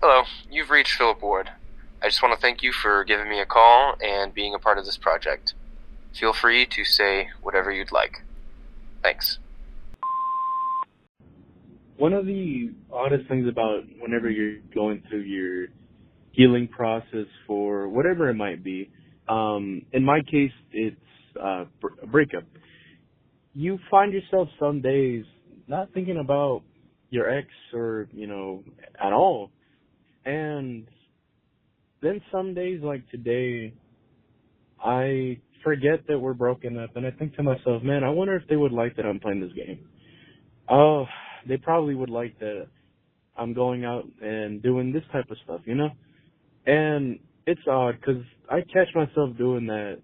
Hello, you've reached Philip Ward. I just want to thank you for giving me a call and being a part of this project. Feel free to say whatever you'd like. Thanks. One of the oddest things about whenever you're going through your healing process for whatever it might be, in my case, it's a breakup. You find yourself some days not thinking about your ex or, at all. And then some days like today, I forget that we're broken up and I think to myself, man, I wonder if they would like that I'm playing this game. Oh, they probably would like that I'm going out and doing this type of stuff, And it's odd because I catch myself doing that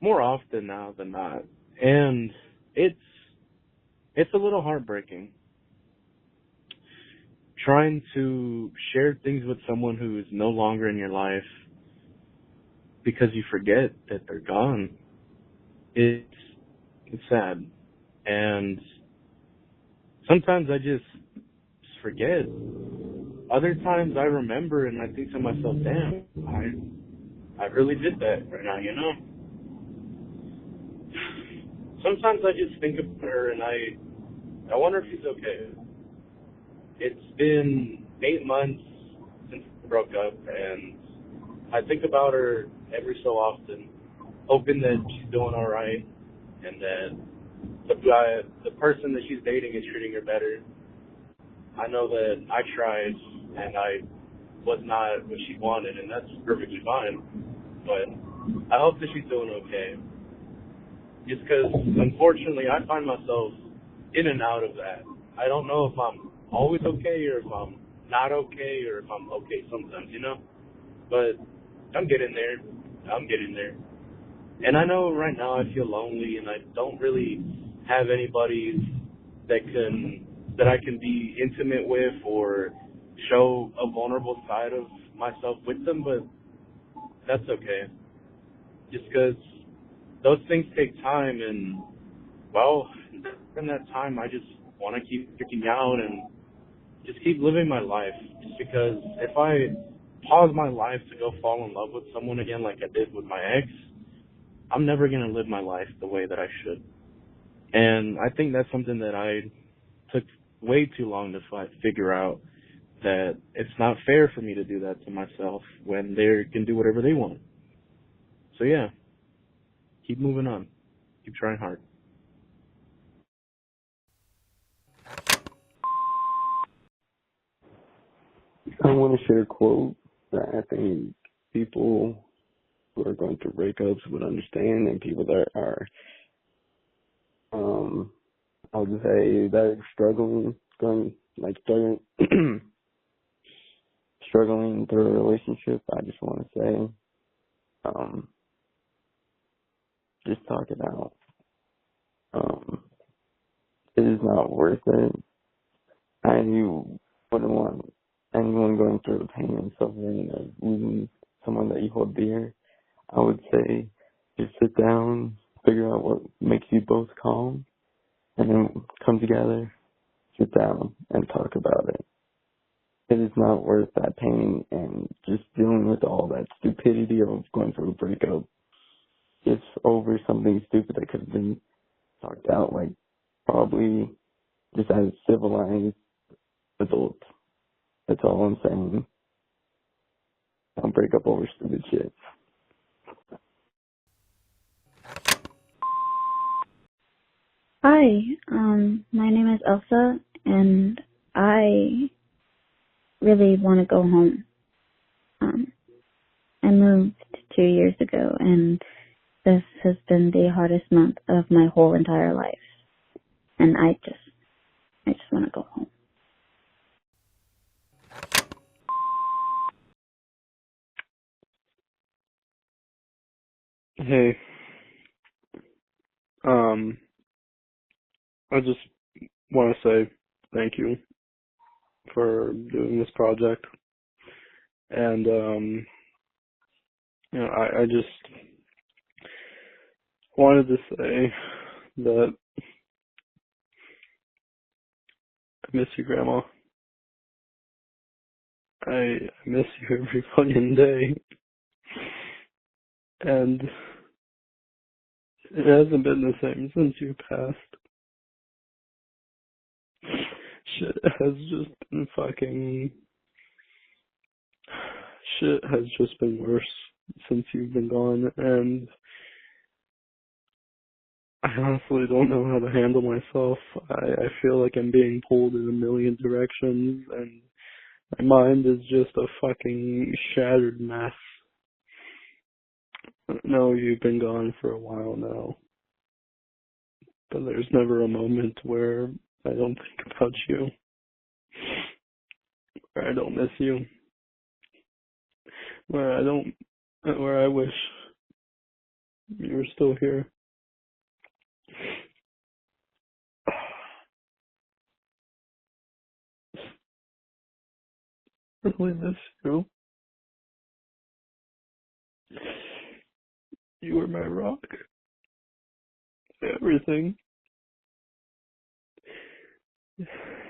more often now than not. And it's a little heartbreaking. Trying to share things with someone who is no longer in your life because you forget that they're gone. It's sad. And sometimes I just forget. Other times I remember and I think to myself, damn, I really did that right now, Sometimes I just think of her and I wonder if she's okay. It's been 8 months since we broke up and I think about her every so often, hoping that she's doing all right and that the person that she's dating is treating her better. I know that I tried and I was not what she wanted, and that's perfectly fine. But I hope that she's doing okay. Just because, unfortunately, I find myself in and out of that. I don't know if I'm always okay or if I'm not okay or if I'm okay sometimes, But I'm getting there. And I know right now I feel lonely and I don't really have anybody that I can be intimate with or show a vulnerable side of myself with them, but that's okay. Just because those things take time and, well, in that time I just want to keep freaking out and just keep living my life. Just because if I pause my life to go fall in love with someone again like I did with my ex, I'm never going to live my life the way that I should. And I think that's something that I took way too long to figure out, that it's not fair for me to do that to myself when they can do whatever they want. So yeah, keep moving on. Keep trying hard. I want to share a quote that I think people who are going through breakups would understand, and people that are, I would say, that are struggling struggling through a relationship. I just want to say, just talk it out. It is not worth it. I wouldn't want anyone going through the pain and suffering of losing someone that you hold dear. I would say just sit down, figure out what makes you both calm, and then come together, sit down, and talk about it. It is not worth that pain and just dealing with all that stupidity of going through a breakup just over something stupid that could have been talked out, like probably just as civilized adults. That's all I'm saying. Don't break up over stupid shit. Hi, my name is Elsa, and I really want to go home. I moved 2 years ago, and this has been the hardest month of my whole entire life. And I just want to go home. Hey, I just want to say thank you for doing this project. And, I just wanted to say that I miss you, Grandma. I miss you every fucking day, and it hasn't been the same since you passed. Shit has just been fucking... Shit has just been worse since you've been gone, and I honestly don't know how to handle myself. I feel like I'm being pulled in a million directions, and my mind is just a fucking shattered mess. No, you've been gone for a while now, but there's never a moment where I don't think about you, where I don't miss you, where I wish you were still here. Really miss you. You were my rock. Everything.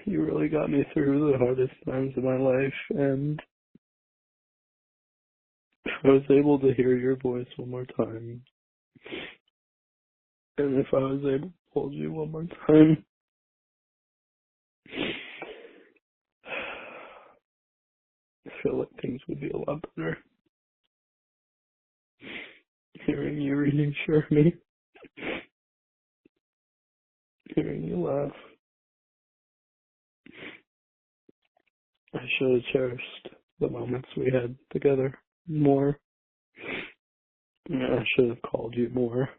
You really got me through the hardest times of my life, and if I was able to hear your voice one more time, and if I was able to hold you one more time, I feel like things would be a lot better. Hearing you reassure me, hearing you laugh, I should have cherished the moments we had together more. I should have called you more.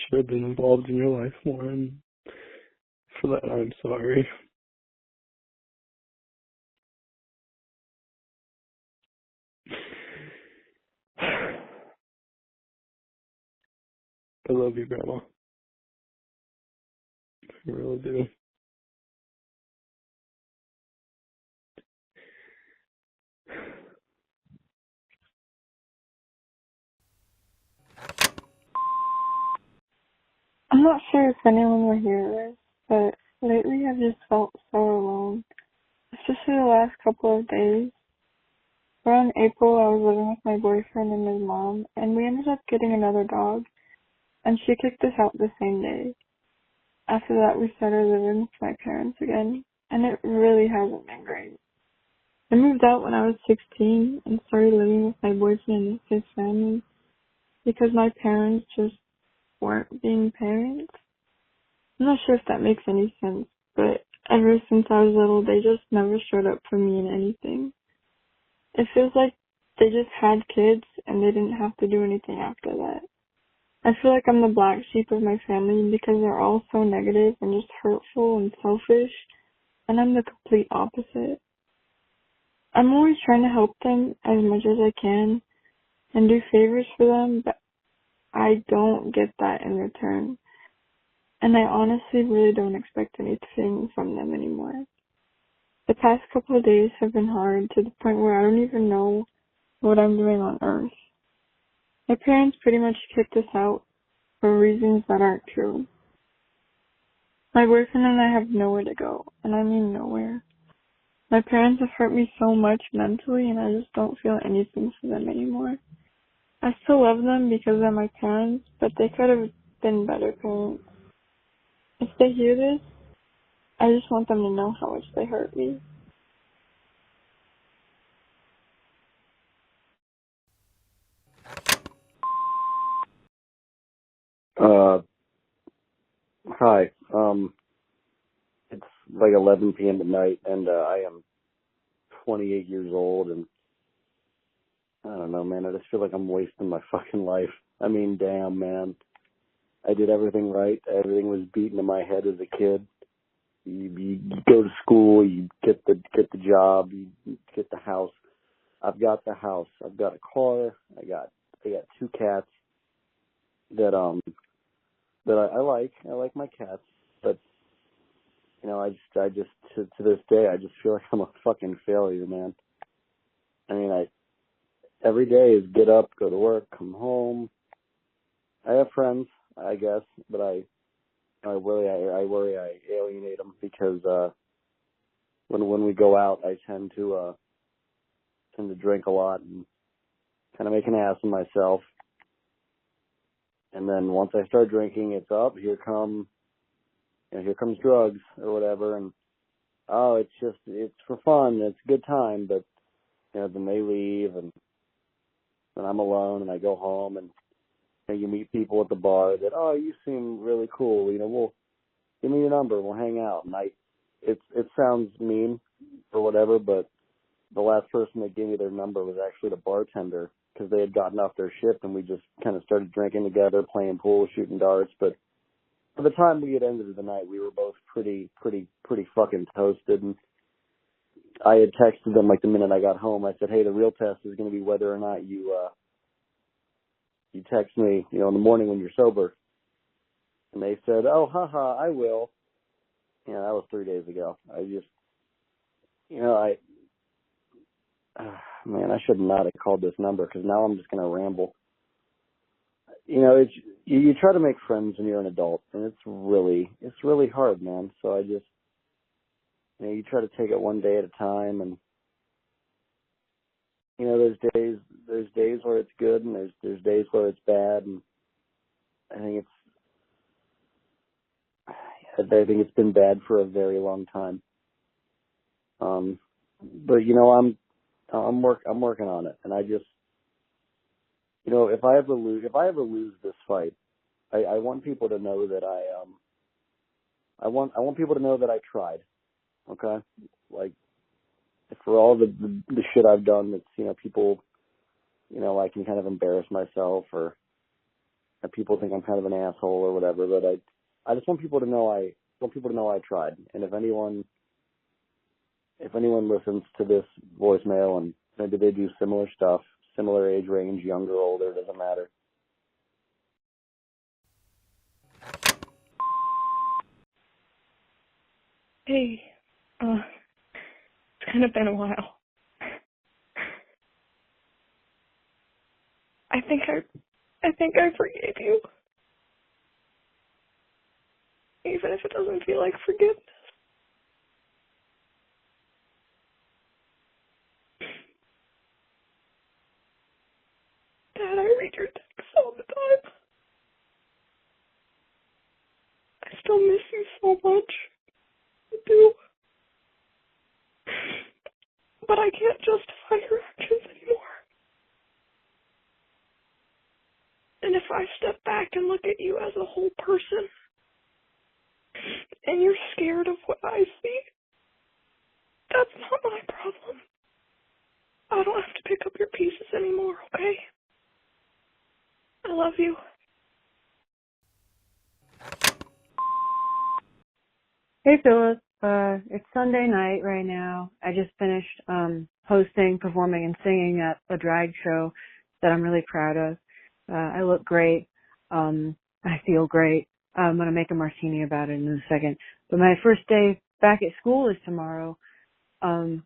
Should have been involved in your life more, and for that I'm sorry. I love you, Grandma. I really do. I'm not sure if anyone will hear this, but lately I've just felt so alone, especially the last couple of days. Around April, I was living with my boyfriend and his mom, and we ended up getting another dog, and she kicked us out the same day. After that, we started living with my parents again, and it really hasn't been great. I moved out when I was 16 and started living with my boyfriend and his family because my parents just weren't being parents. I'm not sure if that makes any sense, but ever since I was little, they just never showed up for me in anything. It feels like they just had kids and they didn't have to do anything after that. I feel like I'm the black sheep of my family because they're all so negative and just hurtful and selfish, and I'm the complete opposite. I'm always trying to help them as much as I can and do favors for them, but I don't get that in return. And I honestly really don't expect anything from them anymore. The past couple of days have been hard to the point where I don't even know what I'm doing on Earth. My parents pretty much kicked us out for reasons that aren't true. My boyfriend and I have nowhere to go, and I mean nowhere. My parents have hurt me so much mentally, and I just don't feel anything for them anymore. I still love them because they're my parents, but they could have been better parents. If they hear this, I just want them to know how much they hurt me. Hi. It's like 11 p.m. at night, and I am 28 years old, and I don't know, man. I just feel like I'm wasting my fucking life. I mean, damn, man. I did everything right. Everything was beaten in my head as a kid. You go to school, you get the job, you get the house. I've got the house. I've got a car. I got two cats that I like. I like my cats, but you know, I just to this day, I just feel like I'm a fucking failure, man. I mean, every day is get up, go to work, come home. I have friends, I guess, but I worry I alienate them because when we go out, I tend to drink a lot and kind of make an ass of myself. And then once I start drinking, it's up. Here comes drugs or whatever, and it's for fun. It's a good time, but then they leave, and then I'm alone, and I go home, and you meet people at the bar that, oh, you seem really cool. We'll give me your number, we'll hang out. And it sounds mean or whatever, but the last person that gave me their number was actually the bartender, because they had gotten off their shift, and we just kind of started drinking together, playing pool, shooting darts. But by the time we had ended the night, we were both pretty fucking toasted. And I had texted them like the minute I got home. I said, hey, the real test is going to be whether or not you text me, in the morning when you're sober. And they said, oh, haha, I will. That was 3 days ago. I just, man, I should not have called this number, because now I'm just going to ramble. You try to make friends when you're an adult, and it's really hard, man. So I just, you try to take it one day at a time, and there's days where it's good, and there's days where it's bad, and I think it's been bad for a very long time. But I'm working on it, and I just, if I ever lose this fight, I want people to know that I want people to know that I tried. Okay, like, for all the shit I've done, that's people, I can kind of embarrass myself, or people think I'm kind of an asshole or whatever. But I just want people to know I tried. And if anyone listens to this voicemail and maybe they do similar stuff, similar age range, younger, older, doesn't matter. Hey, it's kind of been a while. I think I forgave you. Even if it doesn't feel like forgiveness. Dad, I read your texts all the time. I still miss you so much. I do. But I can't justify your actions anymore. And if I step back and look at you as a whole person, and you're scared of what I see, that's not my problem. I don't have to pick up your pieces anymore, okay? I love you. Hey Phyllis, it's Sunday night right now. I just finished hosting, performing, and singing at a drag show that I'm really proud of. I look great. I feel great. I'm gonna make a martini about it in a second. But my first day back at school is tomorrow. And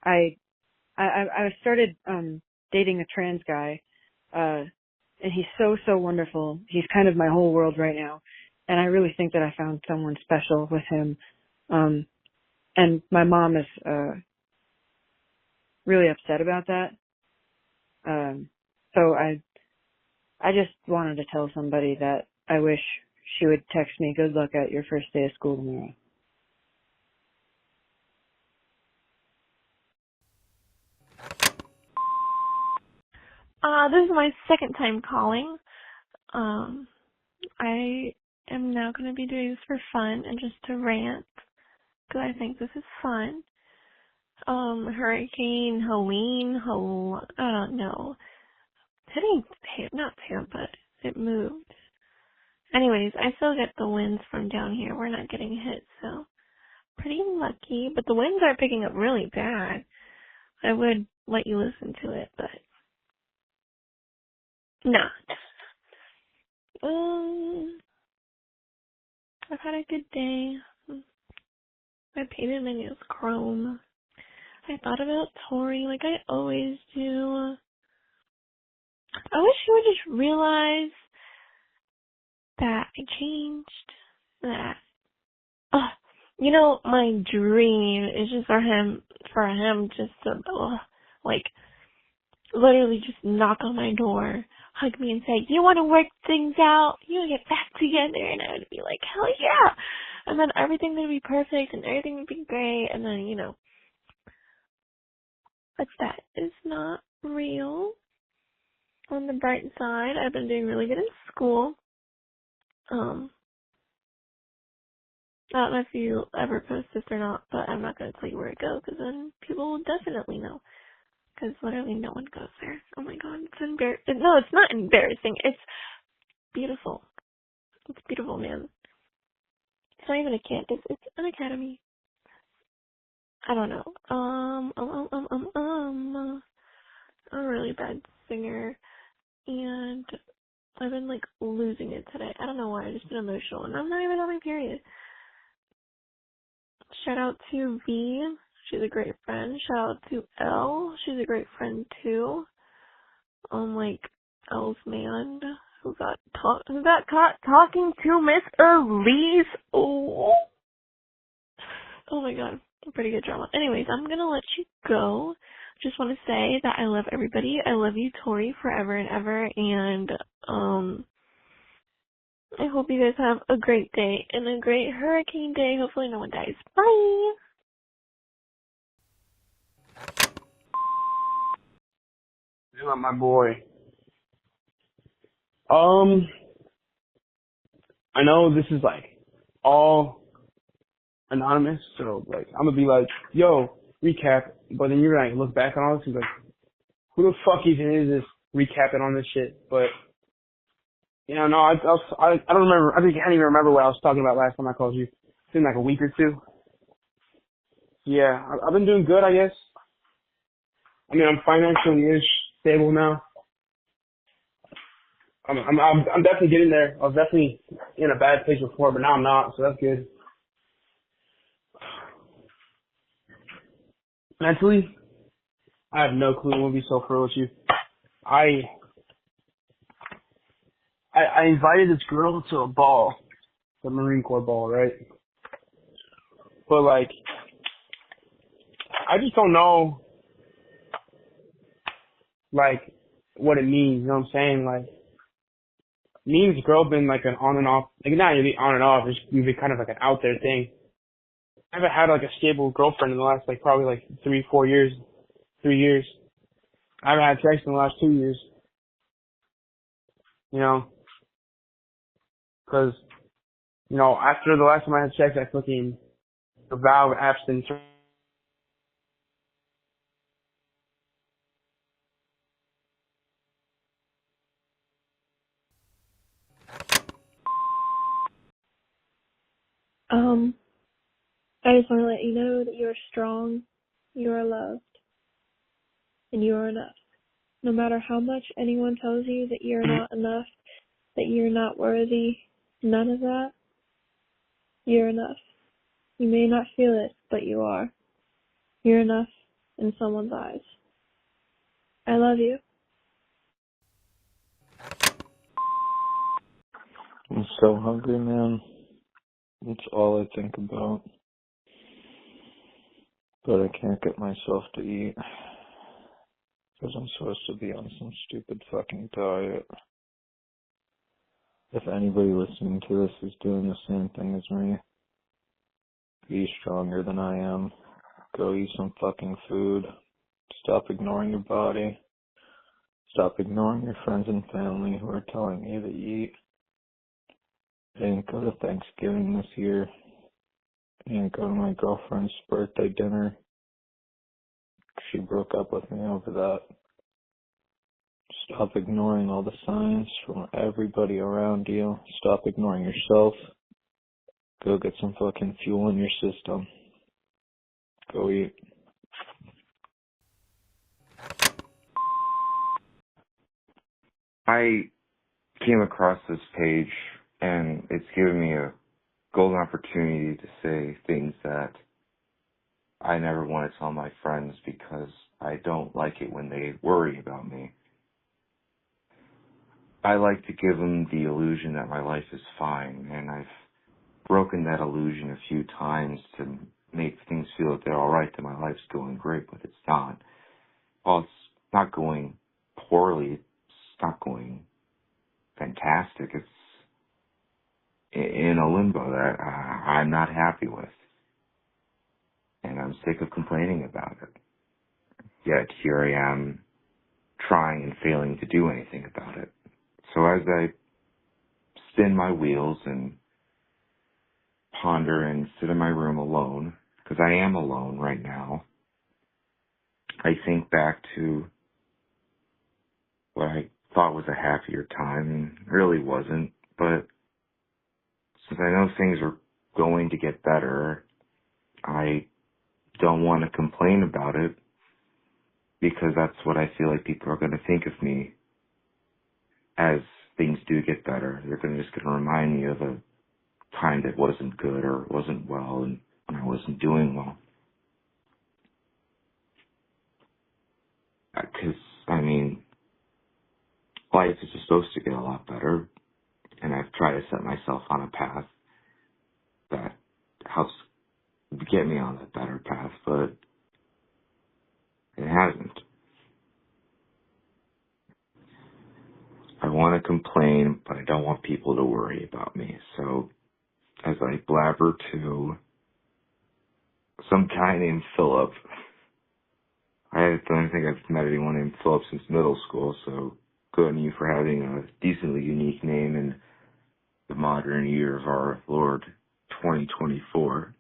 I started dating a trans guy, and he's so wonderful. He's kind of my whole world right now. And I really think that I found someone special with him. And my mom is really upset about that. So I just wanted to tell somebody that I wish she would text me, good luck at your first day of school tomorrow. This is my second time calling. I am now going to be doing this for fun and just to rant, because I think this is fun. Hurricane Helene, I don't know, hitting, not Tampa, it moved. Anyways, I still get the winds from down here. We're not getting hit, so pretty lucky. But the winds are picking up really bad. I would let you listen to it, but not. I've had a good day. I painted my nails chrome. I thought about Tori like I always do. I wish she would just realize that I changed. That You know, my dream is just for him just to, like, literally just knock on my door, hug me and say, you want to work things out? You want to get back together? And I would be like, hell yeah! And then everything would be perfect and everything would be great. And then, but that is not real. On the bright side, I've been doing really good in school. I don't know if you ever post this or not, but I'm not going to tell you where to go because then people will definitely know. Because literally no one goes there. Oh my god, it's embarrassing. No, it's not embarrassing. It's beautiful. It's beautiful, man. It's not even a campus. It's an academy. I don't know. I'm a really bad singer, and I've been like losing it today. I don't know why. I've just been emotional, and I'm not even on my period. Shout out to V. She's a great friend. Shout out to L. She's a great friend too. Like L's man who got caught talking to Miss Elise. Oh my god, pretty good drama. Anyways, I'm gonna let you go. Just want to say that I love everybody. I love you, Tori, forever and ever. And I hope you guys have a great day and a great hurricane day. Hopefully no one dies. Bye. You are my boy. I know this is like all anonymous, so like I'm gonna be like, yo, recap, but then you're gonna like, look back on all this and be like, who the fuck even is this recapping on this shit? But no, I don't remember. I can't even remember what I was talking about last time I called you. It's been like a week or two. Yeah, I've been doing good, I guess. I mean, I'm financially stable now. I'm definitely getting there. I was definitely in a bad place before, but now I'm not, so that's good. Mentally, I have no clue. I'm gonna be so real with you. I invited this girl to a ball, the Marine Corps ball, right? But like, I just don't know, like, what it means. You know what I'm saying? Like, me and this girl been like an on and off, like not really on and off. It's been kind of like an out there thing. I haven't had like a stable girlfriend in the last like probably like 3 years. I haven't had sex in the last 2 years. You know, because after the last time I had sex, I fucking vowed abstinence. I just want to let you know that you are strong, you are loved, and you are enough. No matter how much anyone tells you that you're not enough, that you're not worthy, none of that, you're enough. You may not feel it, but you are. You're enough in someone's eyes. I love you. I'm so hungry, man. That's all I think about. But I can't get myself to eat. Because I'm supposed to be on some stupid fucking diet. If anybody listening to this is doing the same thing as me, be stronger than I am. Go eat some fucking food. Stop ignoring your body. Stop ignoring your friends and family who are telling you to eat. I didn't go to Thanksgiving this year. I didn't go to my girlfriend's birthday dinner. She broke up with me over that. Stop ignoring all the signs from everybody around you. Stop ignoring yourself. Go get some fucking fuel in your system. Go eat. I came across this page and it's given me a golden opportunity to say things that I never want to tell my friends because I don't like it when they worry about me. I like to give them the illusion that my life is fine, and I've broken that illusion a few times to make things feel that they're alright, that my life's going great, but it's not. Well, it's not going poorly. It's not going fantastic. It's in a limbo that I'm not happy with. And I'm sick of complaining about it. Yet here I am trying and failing to do anything about it. So as I spin my wheels and ponder and sit in my room alone, because I am alone right now, I think back to what I thought was a happier time, and really wasn't, but since I know things are going to get better, I don't want to complain about it, because that's what I feel like people are going to think of me as things do get better. They're just going to remind me of a time that wasn't good or wasn't well and when I wasn't doing well. Because, I mean, life is just supposed to get a lot better, and I've tried to set myself on a path that helps get me on that better path, but it hasn't. I want to complain, but I don't want people to worry about me. So as I blabber to some guy named Philip, I don't think I've met anyone named Philip since middle school, so good on you for having a decently unique name in the modern year of our Lord 2024.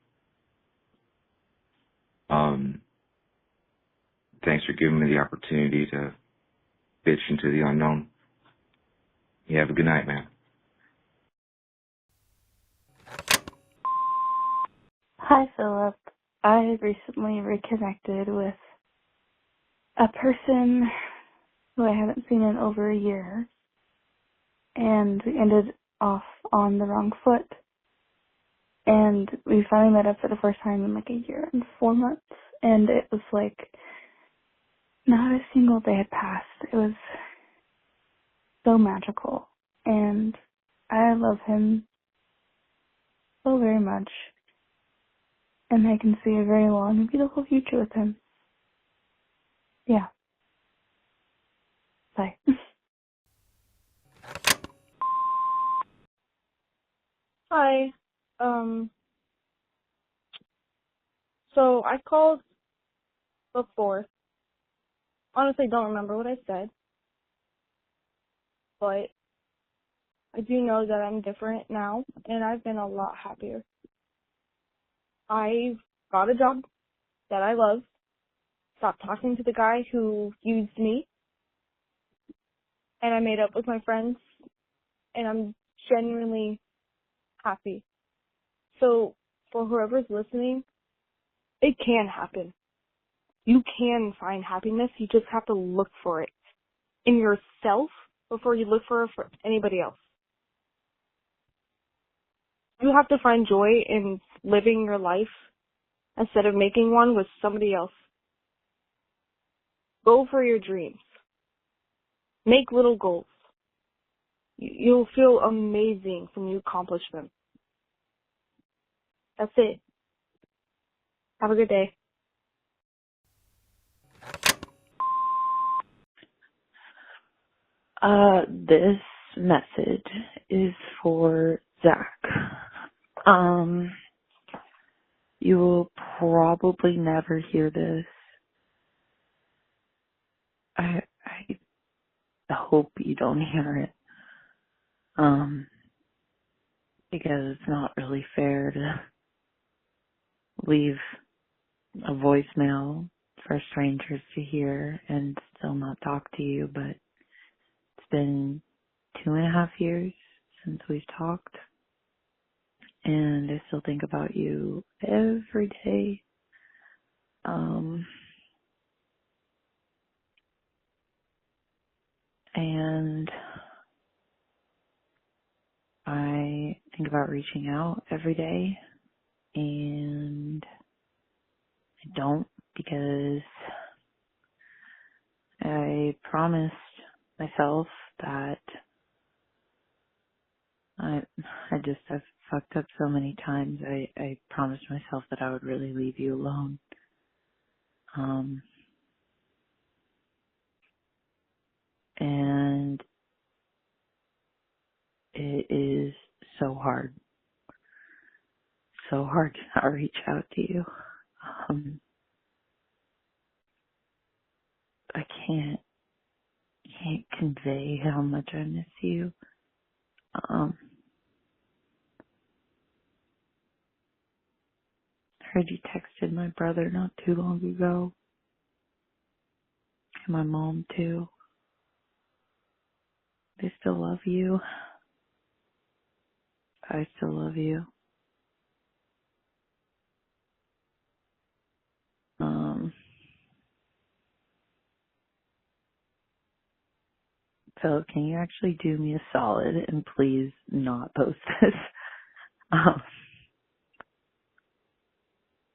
Thanks for giving me the opportunity to bitch into the unknown. You have a good night, man. Hi, Philip. I recently reconnected with a person who I haven't seen in over a year, and we ended off on the wrong foot. And we finally met up for the first time in like a year and 4 months, and it was like not a single day had passed. It was so magical, and I love him so very much, and I can see a very long and beautiful future with him. Yeah. Bye. Hi. So I called before. Honestly, don't remember what I said, but I do know that I'm different now, and I've been a lot happier. I got a job that I love, stopped talking to the guy who used me, and I made up with my friends, and I'm genuinely happy. So for whoever's listening, it can happen. You can find happiness. You just have to look for it in yourself before you look for it for anybody else. You have to find joy in living your life instead of making one with somebody else. Go for your dreams. Make little goals. You'll feel amazing when you accomplish them. That's it. Have a good day. This message is for Zach. You will probably never hear this. I hope you don't hear it. Because it's not really fair to leave a voicemail for strangers to hear and still not talk to you, but it's been 2.5 years since we've talked, and I still think about you every day. And I think about reaching out every day, and I don't, because I promised myself that I've fucked up so many times. I promised myself that I would really leave you alone. And it is so hard to not reach out to you. I can't convey how much I miss you. I heard you texted my brother not too long ago, and my mom too. They still love you. I still love you. So can you actually do me a solid and please not post this? Um,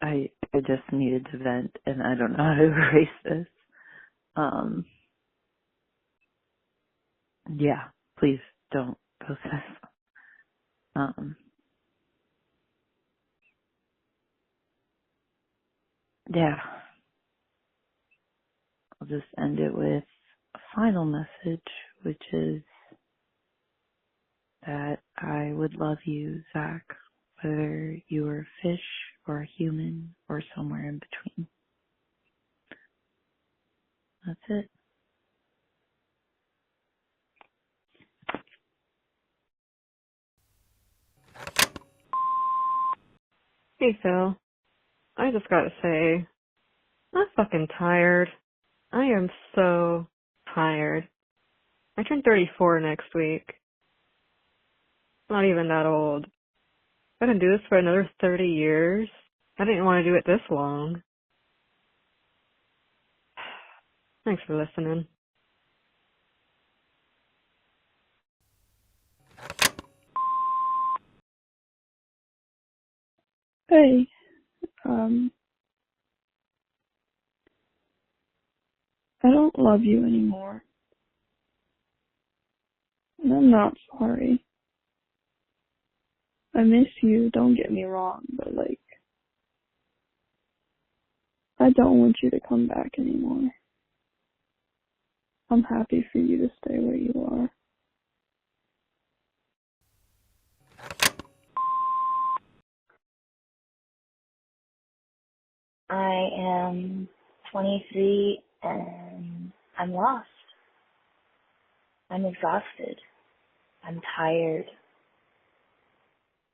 I just needed to vent and I don't know how to erase this. Yeah, please don't post this. Yeah, I'll just end it with a final message, which is that I would love you, Zach, whether you are a fish or a human or somewhere in between. That's it. Hey Phil, I just gotta say, I'm fucking tired. I am so tired. I turn 34 next week. Not even that old. I can do this for another 30 years. I didn't want to do it this long. Thanks for listening. Hey, I don't love you anymore. And I'm not sorry. I miss you, don't get me wrong, but like, I don't want you to come back anymore. I'm happy for you to stay where you are. I am 23 and I'm lost. I'm exhausted. I'm tired.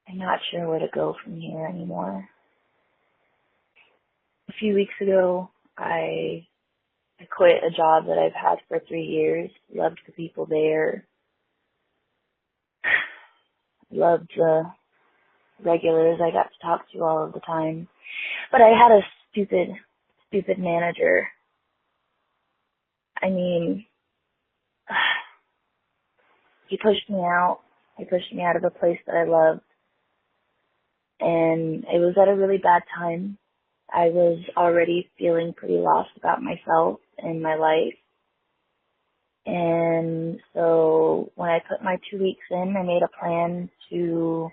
I'm not sure where to go from here anymore. A few weeks ago, I quit a job that I've had for 3 years. Loved the people there. Loved the regulars I got to talk to all of the time. But I had a stupid manager. I mean, he pushed me out. He pushed me out of a place that I loved. And it was at a really bad time. I was already feeling pretty lost about myself and my life. And so when I put my 2 weeks in, I made a plan to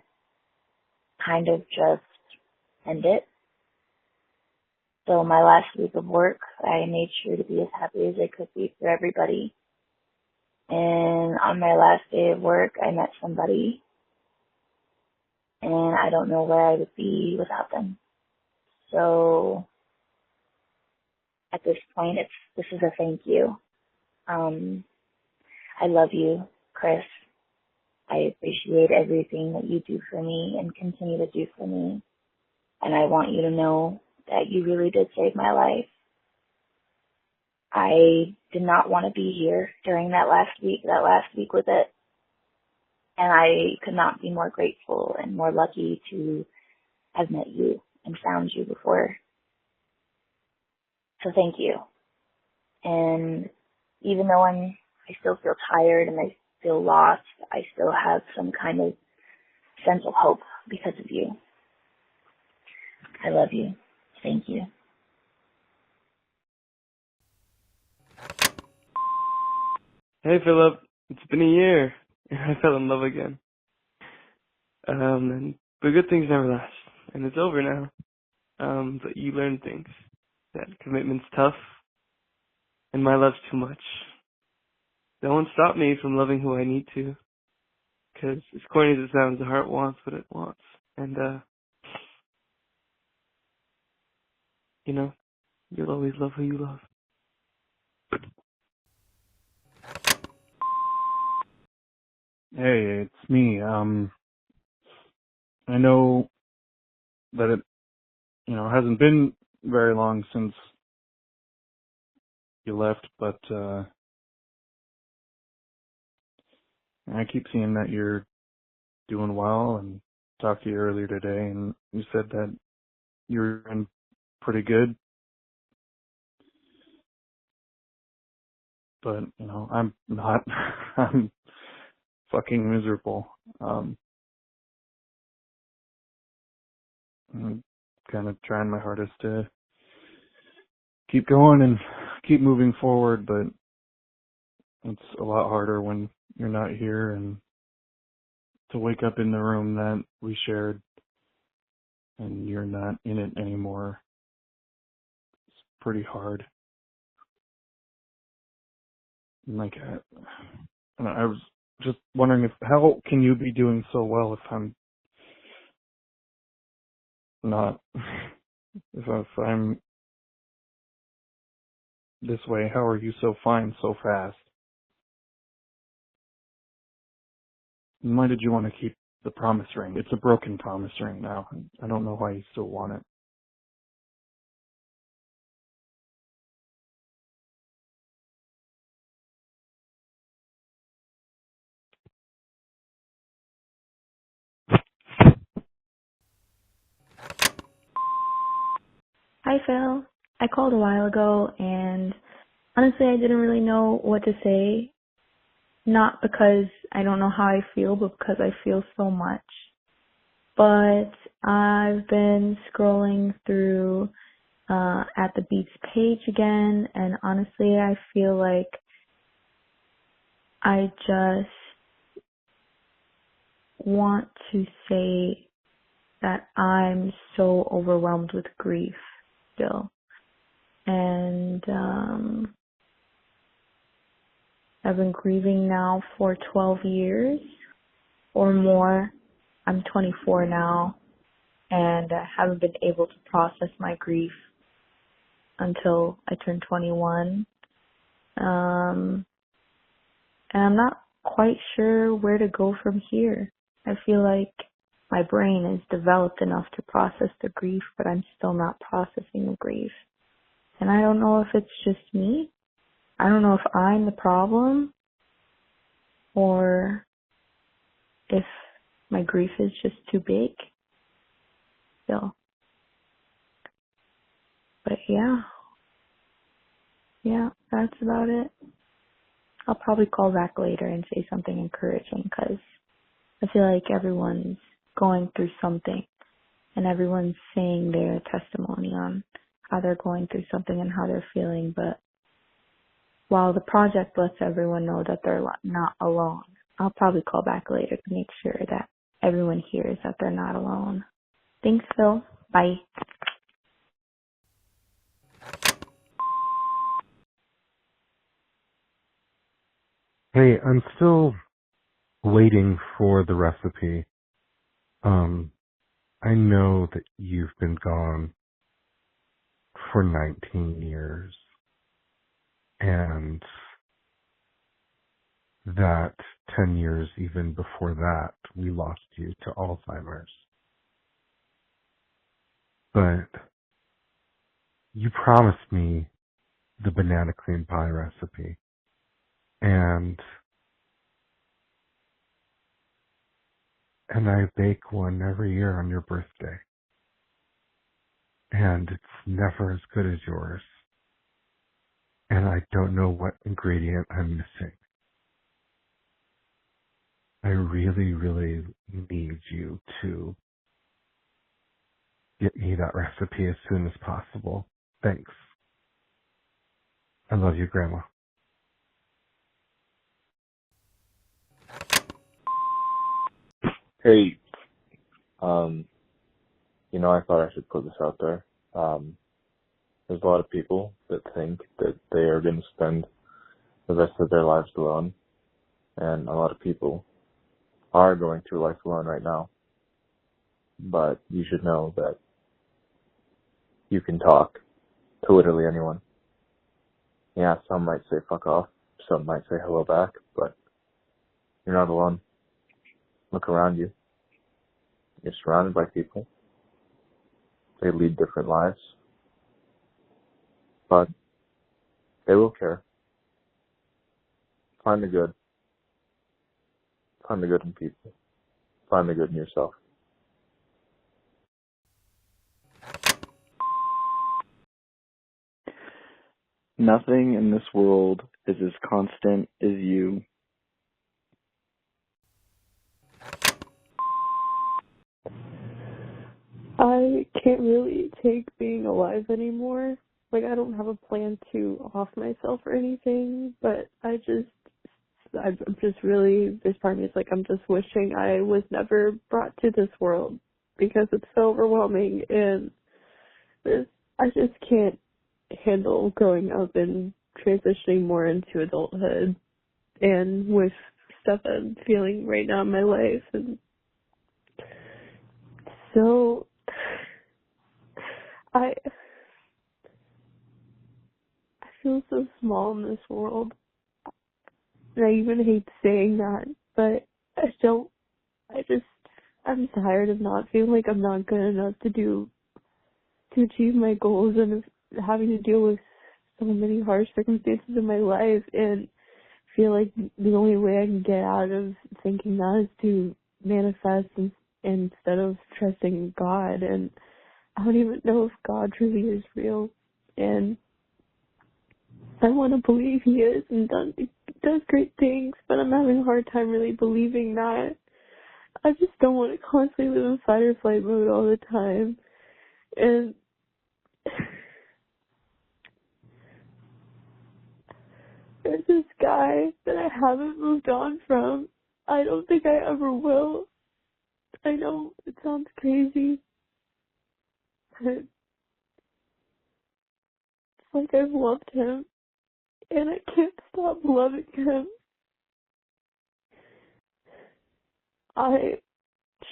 kind of just end it. So my last week of work, I made sure to be as happy as I could be for everybody. And on my last day of work, I met somebody, and I don't know where I would be without them. So at this point, this is a thank you. I love you, Chris. I appreciate everything that you do for me and continue to do for me. And I want you to know that you really did save my life. I did not want to be here during that last week. That last week was it. And I could not be more grateful and more lucky to have met you and found you before. So thank you. And even though I still feel tired and I feel lost, I still have some kind of sense of hope because of you. I love you. Thank you. Hey Philip, it's been a year, and I fell in love again. But good things never last, and it's over now. But you learn things. That commitment's tough, and my love's too much. That won't stop me from loving who I need to. Because as corny as it sounds, the heart wants what it wants. And, you'll always love who you love. Hey, it's me. I know that it, hasn't been very long since you left, but, I keep seeing that you're doing well and talked to you earlier today, and you said that you're doing pretty good, but, I'm not. I'm fucking miserable. I'm kind of trying my hardest to keep going and keep moving forward, but it's a lot harder when you're not here, and to wake up in the room that we shared and you're not in it anymore, it's pretty hard. And I was just wondering how can you be doing so well if I'm not, if I'm this way, how are you so fine so fast? And why did you want to keep the promise ring? It's a broken promise ring now. I don't know why you still want it. Hi, Phil. I called a while ago, and honestly, I didn't really know what to say. Not because I don't know how I feel, but because I feel so much. But I've been scrolling through at the Beats page again, and honestly, I feel like I just want to say that I'm so overwhelmed with grief still. And I've been grieving now for 12 years or more. I'm 24 now, and I haven't been able to process my grief until I turned 21. And I'm not quite sure where to go from here. I feel like my brain is developed enough to process the grief, but I'm still not processing the grief. And I don't know if it's just me. I don't know if I'm the problem or if my grief is just too big still. But yeah, that's about it. I'll probably call back later and say something encouraging because I feel like everyone's going through something and everyone's saying their testimony on how they're going through something and how they're feeling. But while the project lets everyone know that they're not alone, I'll probably call back later to make sure that everyone hears that they're not alone. Thanks, Phil. Bye. Hey, I'm still waiting for the recipe. I know that you've been gone for 19 years, and that 10 years even before that, we lost you to Alzheimer's. But you promised me the banana cream pie recipe, and I bake one every year on your birthday, and it's never as good as yours, and I don't know what ingredient I'm missing. I really, really need you to get me that recipe as soon as possible. Thanks. I love you, Grandma. Hey, Um, I thought I should put this out there. There's a lot of people that think that they are going to spend the rest of their lives alone, and a lot of people are going through life alone right now. But you should know that you can talk to literally anyone. Yeah, some might say fuck off, some might say hello back, but you're not alone. Look around you. You're surrounded by people. They lead different lives, but they will care. Find the good. Find the good in people. Find the good in yourself. Nothing in this world is as constant as you. I can't really take being alive anymore. Like, I don't have a plan to off myself or anything, but I'm just really, this part of me is like, I'm just wishing I was never brought to this world because it's so overwhelming, and I just can't handle growing up and transitioning more into adulthood and with stuff I'm feeling right now in my life. And so I feel so small in this world. And I even hate saying that, but I'm tired of not feeling like I'm not good enough to achieve my goals, and of having to deal with so many harsh circumstances in my life, and feel like the only way I can get out of thinking that is to manifest instead of trusting God. And I don't even know if God truly is real, and I want to believe he is and does great things, but I'm having a hard time really believing that. I just don't want to constantly live in fight or flight mode all the time. And there's this guy that I haven't moved on from. I don't think I ever will. I know it sounds crazy, but it's like I've loved him, and I can't stop loving him. I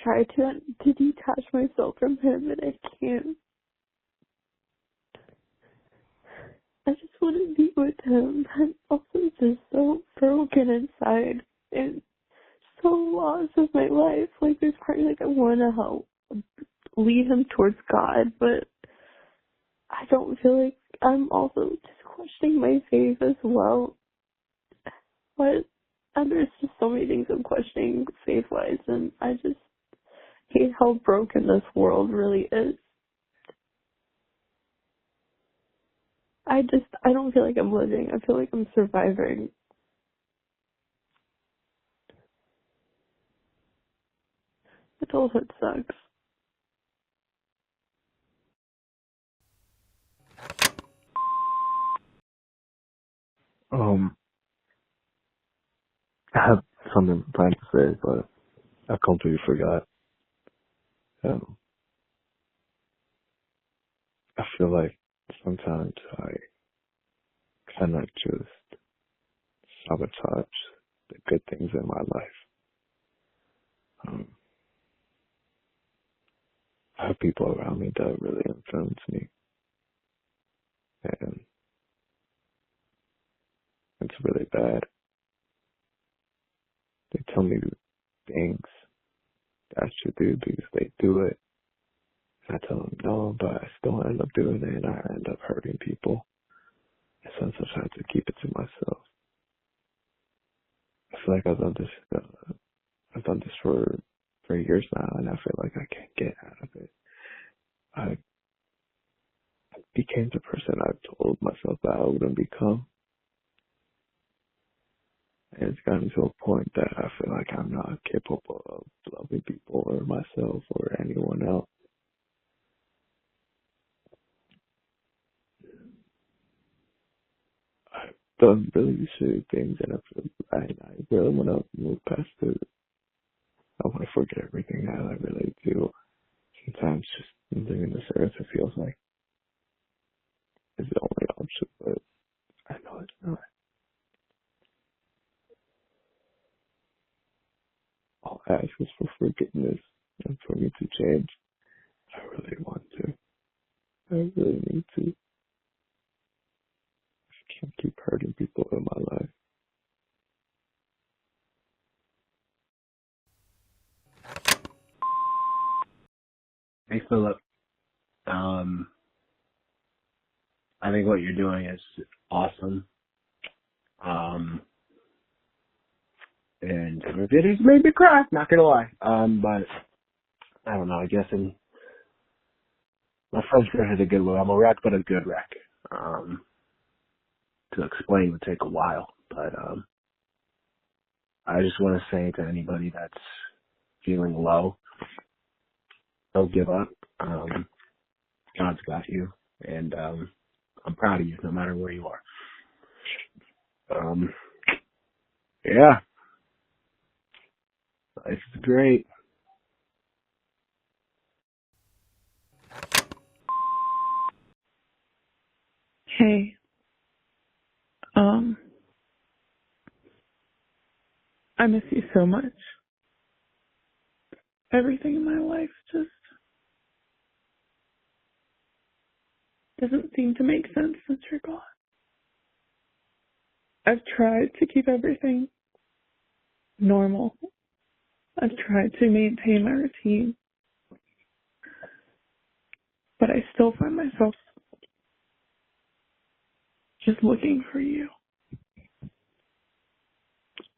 try to detach myself from him, and I can't. I just want to be with him. I'm also just so broken inside and so lost with my life. Like, there's part of me, like, I want to help lead him towards God, but I don't feel like I'm also just questioning my faith as well. But there's just so many things I'm questioning faith-wise, and I just hate how broken this world really is. I don't feel like I'm living. I feel like I'm surviving. Adulthood sucks. I have something planned to say, but I completely forgot. I feel like sometimes I kind of just sabotage the good things in my life. I have people around me that really influence me, and it's really bad. They tell me things that I should do because they do it. And I tell them no, but I still end up doing it, and I end up hurting people. And sometimes I have to keep it to myself. I feel like I've done this for years now, and I feel like I can't get out of it. I became the person I told myself that I wouldn't become. And it's gotten to a point that I feel like I'm not capable of loving people or myself or anyone else. I've done really shitty things, and I really want to move past it. I want to forget everything that I really do. sometimes just living this earth, it feels like, is the only option, but I know it's not. All I ask is for forgiveness and for me to change. I really want to. I really need to. I can't keep hurting people in my life. Hey, Philip. I think what you're doing is awesome. And it has made me cry, not gonna lie. But I don't know, I guess my first wreck is a good one. I'm a wreck, but a good wreck. To explain would take a while, but I just want to say to anybody that's feeling low, don't give up. God's got you, and I'm proud of you no matter where you are. Yeah, life is great. Hey, I miss you so much. Everything in my life just doesn't seem to make sense since you're gone. I've tried to keep everything normal. I've tried to maintain my routine, but I still find myself just looking for you.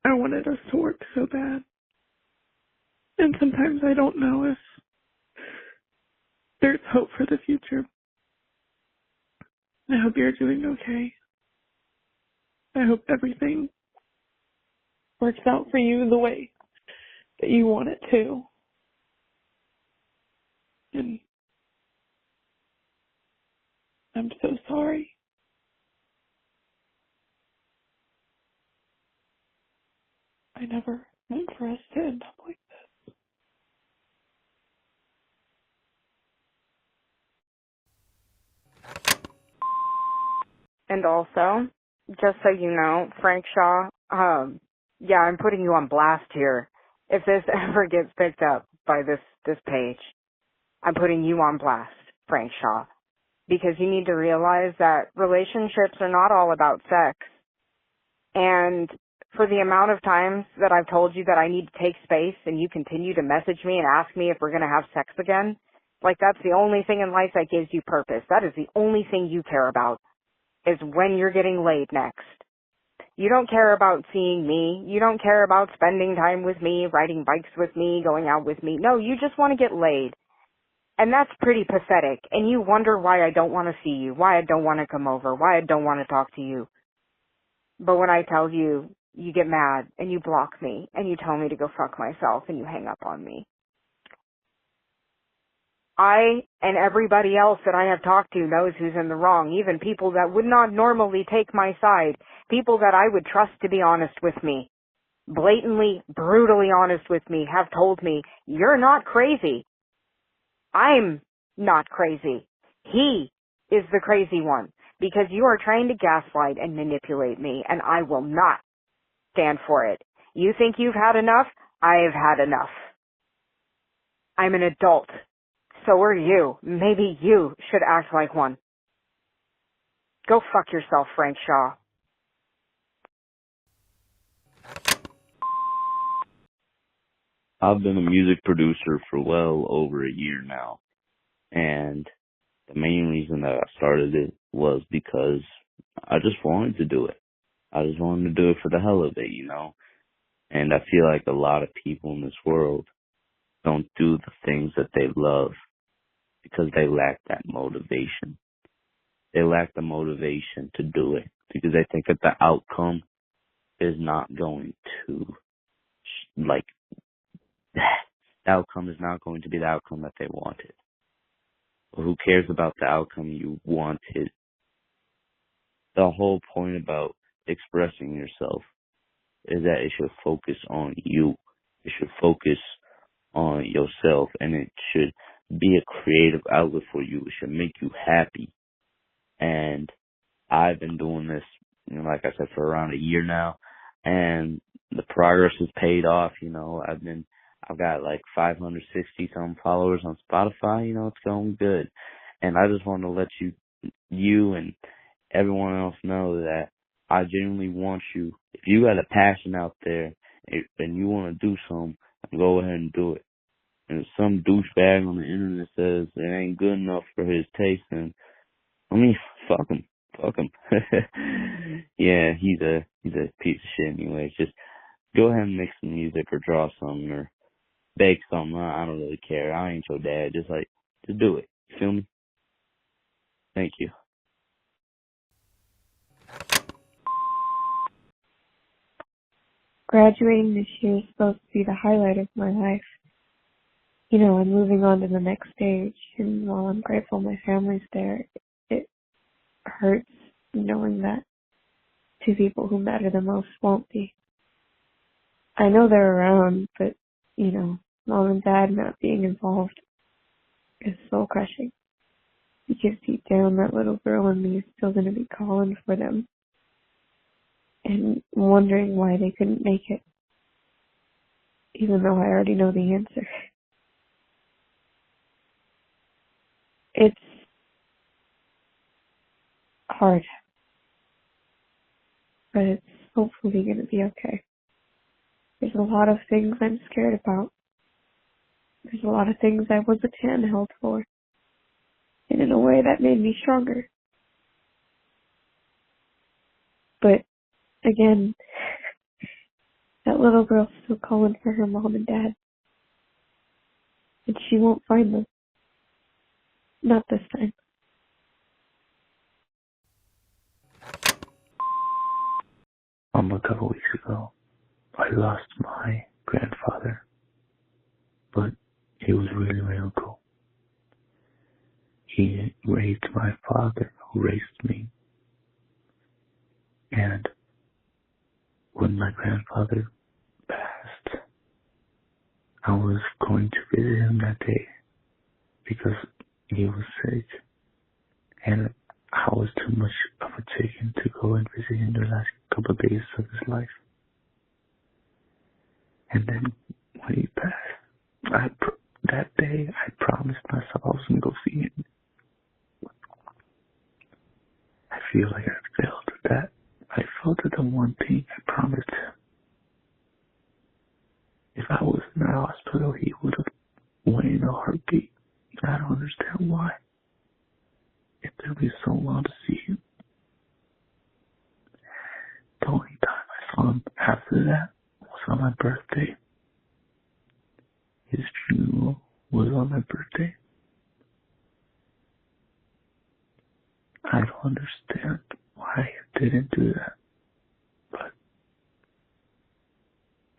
I wanted us to work so bad. And sometimes I don't know if there's hope for the future. I hope you're doing okay. I hope everything works out for you the way that you want it to. And I'm so sorry. I never meant for us to end up like And also, just so you know, Frank Shaw, yeah, I'm putting you on blast here. If this ever gets picked up by this page, I'm putting you on blast, Frank Shaw. Because you need to realize that relationships are not all about sex. And for the amount of times that I've told you that I need to take space and you continue to message me and ask me if we're going to have sex again, like that's the only thing in life that gives you purpose. That is the only thing you care about, is when you're getting laid next. You don't care about seeing me. You don't care about spending time with me, riding bikes with me, going out with me. No, you just want to get laid. And that's pretty pathetic. And you wonder why I don't want to see you, why I don't want to come over, why I don't want to talk to you. But when I tell you, you get mad and you block me and you tell me to go fuck myself and you hang up on me. I and everybody else that I have talked to knows who's in the wrong, even people that would not normally take my side, people that I would trust to be honest with me, blatantly, brutally honest with me, have told me, you're not crazy. I'm not crazy. He is the crazy one, because you are trying to gaslight and manipulate me, and I will not stand for it. You think you've had enough? I've had enough. I'm an adult. So are you. Maybe you should act like one. Go fuck yourself, Frank Shaw. I've been a music producer for well over a year now, and the main reason that I started it was because I just wanted to do it. I just wanted to do it for the hell of it, you know? And I feel like a lot of people in this world don't do the things that they love because they lack that motivation. They lack the motivation to do it because they think that the outcome is not going to, like, the outcome is not going to be the outcome that they wanted. Well, who cares about the outcome you wanted? The whole point about expressing yourself is that it should focus on you. It should focus on yourself, and it should be a creative outlet for you. It should make you happy. And I've been doing this, like I said, for around a year now, and the progress has paid off. I've got like 560 some followers on Spotify. It's going good. And I just want to let you and everyone else know that I genuinely want you. If you got a passion out there and you want to do something, go ahead and do it. And if some douchebag on the internet says it ain't good enough for his taste, then fuck him. Fuck him. Yeah, he's a piece of shit anyway. Just go ahead and make some music or draw something or bake something. I don't really care. I ain't your dad. Just do it. You feel me? Thank you. Graduating this year is supposed to be the highlight of my life. I'm moving on to the next stage, and while I'm grateful my family's there, it hurts knowing that two people who matter the most won't be. I know they're around, but, mom and dad not being involved is soul crushing. Because deep down, that little girl in me is still going to be calling for them and wondering why they couldn't make it, even though I already know the answer. It's hard, but it's hopefully going to be okay. There's a lot of things I'm scared about. There's a lot of things I wasn't handheld for, and in a way that made me stronger. But, again, that little girl's still calling for her mom and dad, and she won't find them. Not this time. A couple weeks ago, I lost my grandfather, but he was really, really cool. He raised my father, who raised me. And when my grandfather passed, I was going to visit him that day because he was sick. And I was too much of a chicken to go and visit him the last couple of days of his life. And then when he passed, that day I promised myself I was going to go see him. I feel like I failed at that. I failed at the one thing I promised him. If I was in the hospital, he would have went in a heartbeat. I don't understand why. It took me so long to see him. The only time I saw him after that was on my birthday. His funeral was on my birthday. I don't understand why I didn't do that. But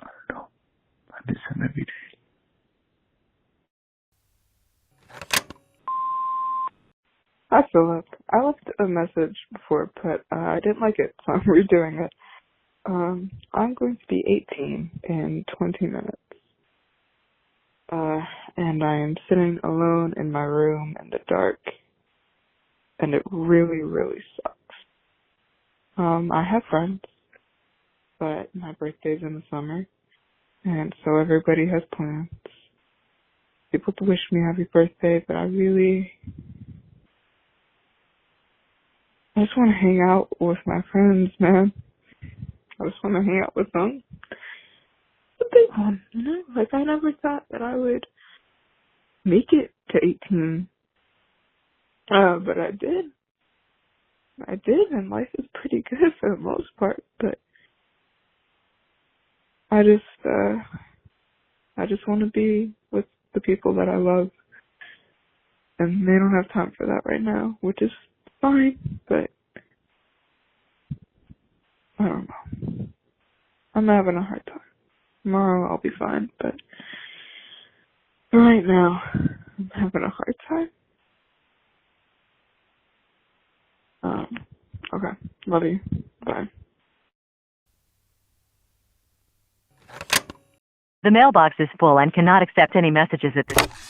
I don't know. I miss him every day. Hi, Philip. I left a message before, but I didn't like it, so I'm redoing it. I'm going to be 18 in 20 minutes. And I am sitting alone in my room in the dark, and it really, really sucks. I have friends, but my birthday's in the summer, and so everybody has plans. People to wish me happy birthday, but I just want to hang out with my friends, man. I just want to hang out with them. It's a big one, Like, I never thought that I would make it to 18. But I did. And life is pretty good for the most part, but I just want to be with the people that I love, and they don't have time for that right now, which is fine, but I don't know. I'm having a hard time. Tomorrow I'll be fine, but right now I'm having a hard time. Okay. Love you. Bye. The mailbox is full and cannot accept any messages at this